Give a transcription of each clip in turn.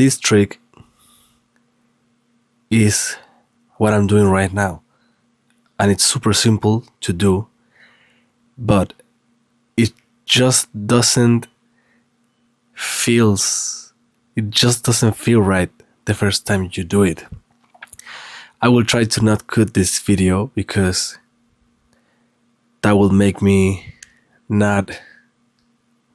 This trick is what I'm doing right now, and it's super simple to do, but it just doesn't feels it just doesn't feel right the first time you do it. I will try to not cut this video because that will make me not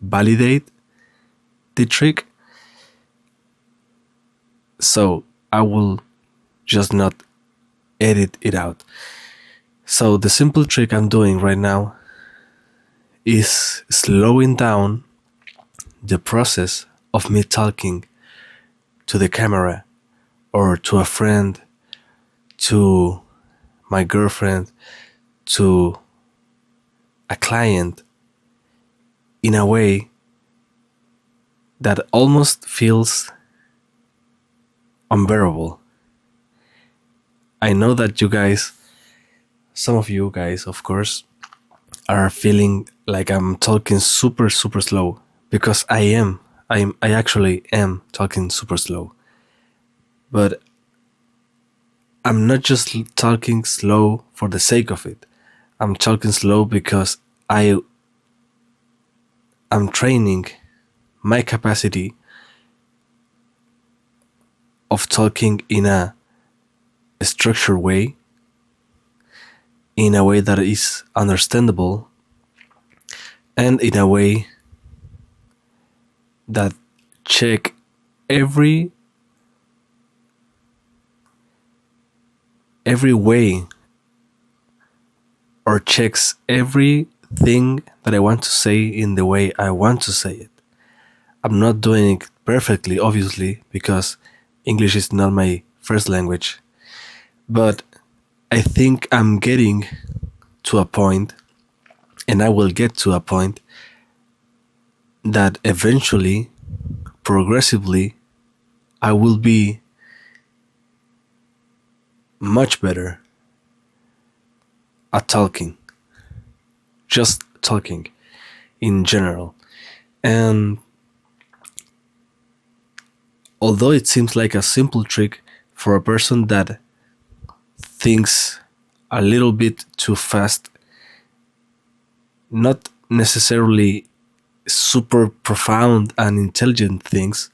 validate the trick. So I will just not edit it out. So the simple trick I'm doing right now is slowing down the process of me talking to the camera or to a friend, to my girlfriend, to a client in a way that almost feels unbearable. I know that you guys, some of you guys, of course, are feeling like I'm talking super slow, because I actually am talking super slow. But I'm not just talking slow for the sake of it. I'm talking slow because I'm training my capacity of talking in a structured way, in a way that is understandable, and in a way that check every way, or checks everything that I want to say in the way I want to say it. I'm not doing it perfectly, obviously, because English is not my first language, but I think I'm getting to a point, and I will get to a point, that eventually, progressively, I will be much better at talking, just talking in general. And although it seems like a simple trick for a person that thinks a little bit too fast, not necessarily super profound and intelligent things,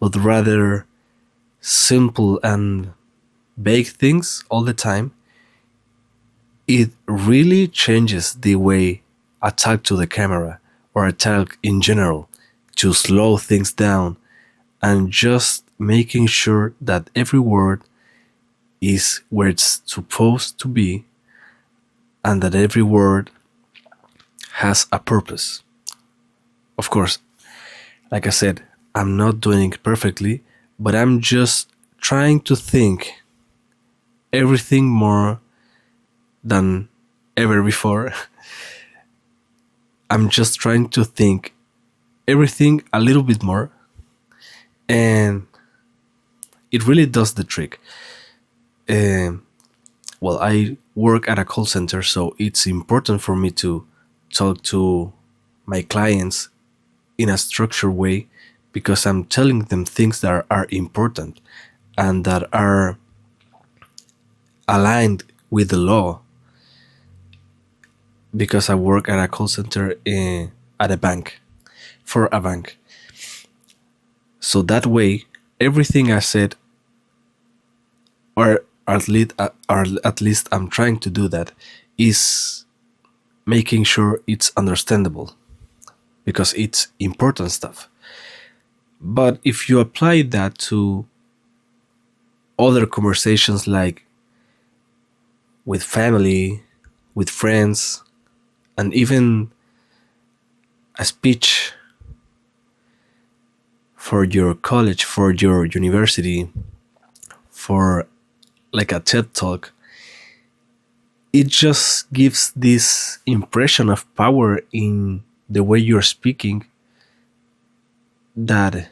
but rather simple and vague things all the time, it really changes the way I talk to the camera, or I talk in general, to slow things down and just making sure that every word is where it's supposed to be, and that every word has a purpose. Of course, like I said, I'm not doing it perfectly, but I'm just trying to think everything more than ever before. I'm just trying to think everything a little bit more, and it really does the trick. Well, I work at a call center, so it's important for me to talk to my clients in a structured way, because I'm telling them things that are important and that are aligned with the law, because I work at a call center at a bank, for a bank. So that way, everything I said, or at least I'm trying to do that, is making sure it's understandable, because it's important stuff. But if you apply that to other conversations, like with family, with friends, and even a speech for your college, for your university, for like a TED talk, it just gives this impression of power in the way you're speaking that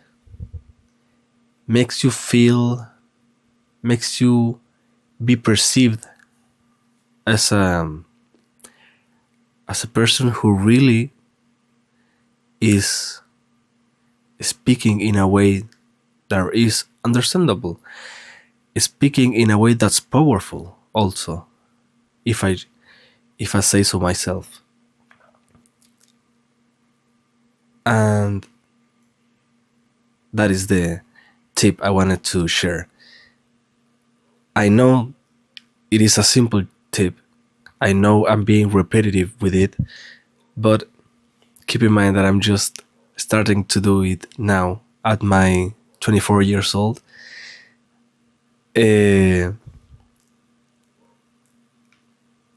makes you be perceived as a person who really is speaking in a way that is understandable, speaking in a way that's powerful also, if I say so myself. And that is the tip I wanted to share. I know it is a simple tip. I know I'm being repetitive with it, but keep in mind that I'm just starting to do it now at my 24 years old. Uh,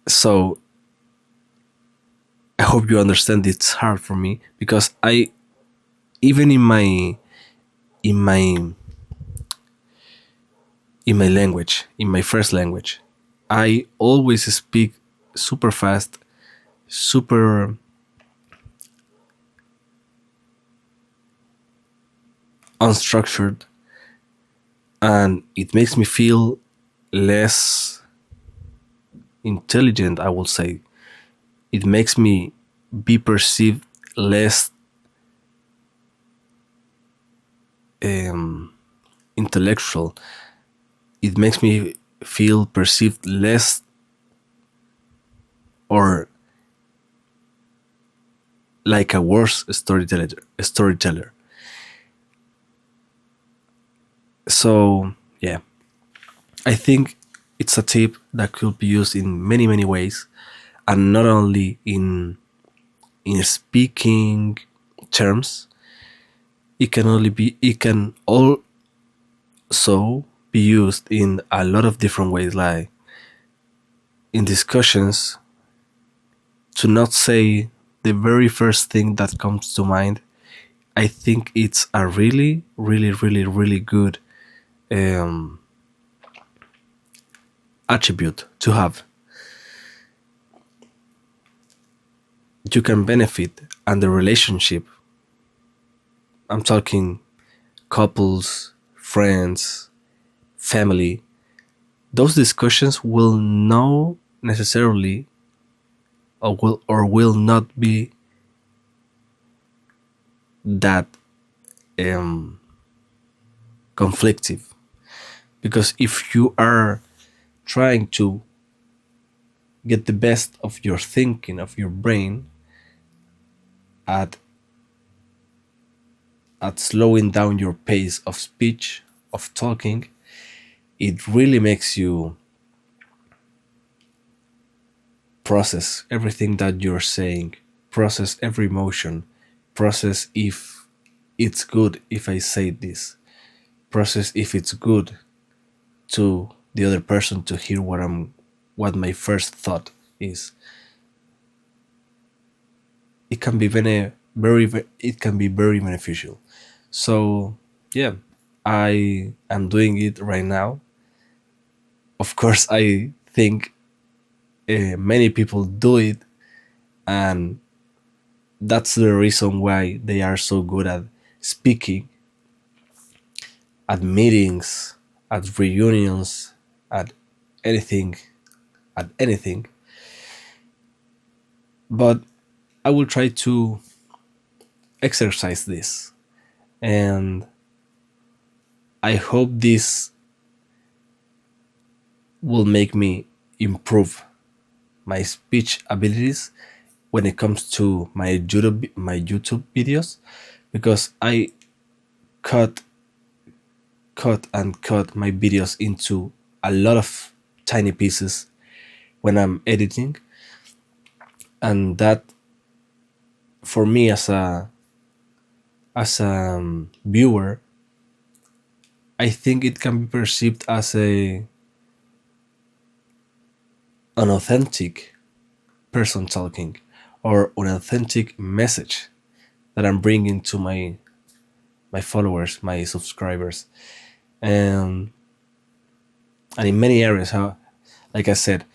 so I hope you understand it's hard for me, because I, even in my in my language, in my first language, I always speak super fast, super unstructured, and it makes me feel less intelligent, I will say. It makes me be perceived less um, intellectual. It makes me feel perceived less, or like a worse storyteller. So yeah, I think it's a tip that could be used in many many ways, and not only in speaking terms. It can also be used in a lot of different ways, like in discussions, to not say the very first thing that comes to mind. I think it's a really, really, really, really good um, attribute to have. You can benefit, and the relationship, I'm talking couples, friends, family, those discussions will not necessarily, or will not be that um, conflictive. Because if you are trying to get the best of your thinking, of your brain, at slowing down your pace of speech, of talking, it really makes you process everything that you're saying, process every emotion, process if it's good if I say this, process if it's good to the other person to hear what my first thought is. It can be it can be very beneficial. So yeah, I am doing it right now. Of course, I think many people do it, and that's the reason why they are so good at speaking at meetings, at reunions, at anything, at anything. But I will try to exercise this, and I hope this will make me improve my speech abilities when it comes to my YouTube videos, because I cut and cut my videos into a lot of tiny pieces when I'm editing, and that, for me as a viewer, I think it can be perceived as a an authentic person talking, or an authentic message that I'm bringing to my followers, my subscribers, and in many areas. How, like I said,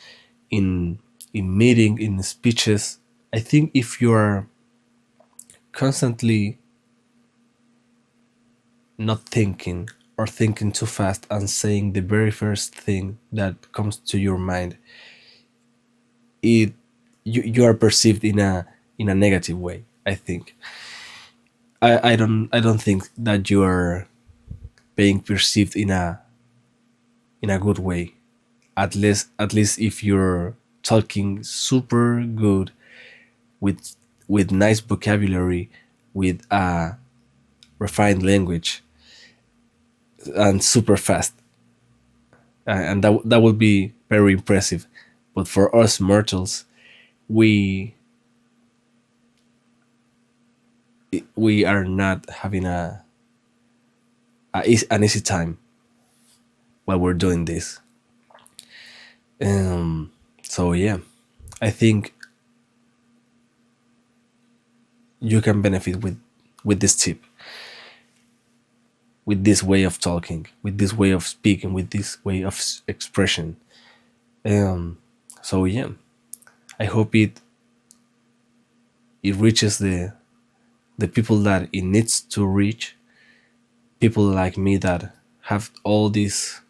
in meeting, in speeches, I think if you are constantly not thinking, or thinking too fast and saying the very first thing that comes to your mind, it you are perceived in a negative way, I think. I don't think that you are being perceived in a good way. At least if you're talking super good with nice vocabulary, with a refined language, and super fast, and that would be very impressive. But for us mortals, we we are not having an easy time while we're doing this. So yeah, I think you can benefit with this tip, with this way of talking, with this way of speaking, with this way of expression. Um, so yeah, I hope it reaches the people that it needs to reach. People like me that have all these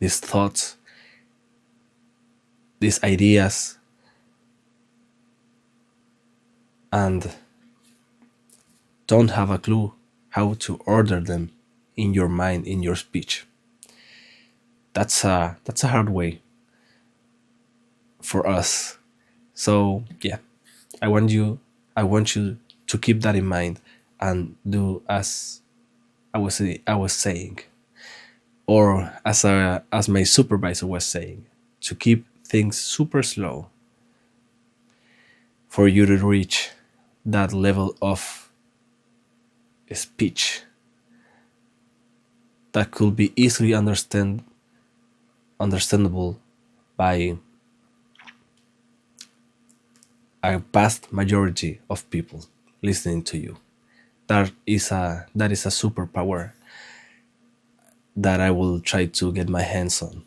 thoughts, these ideas, and don't have a clue how to order them in your mind, in your speech. That's a hard way for us. So yeah, I want you I want you to keep that in mind and do as I was saying, or as my supervisor was saying, to keep things super slow for you to reach that level of speech that could be easily understandable by a vast majority of people listening to you. That is a superpower that I will try to get my hands on.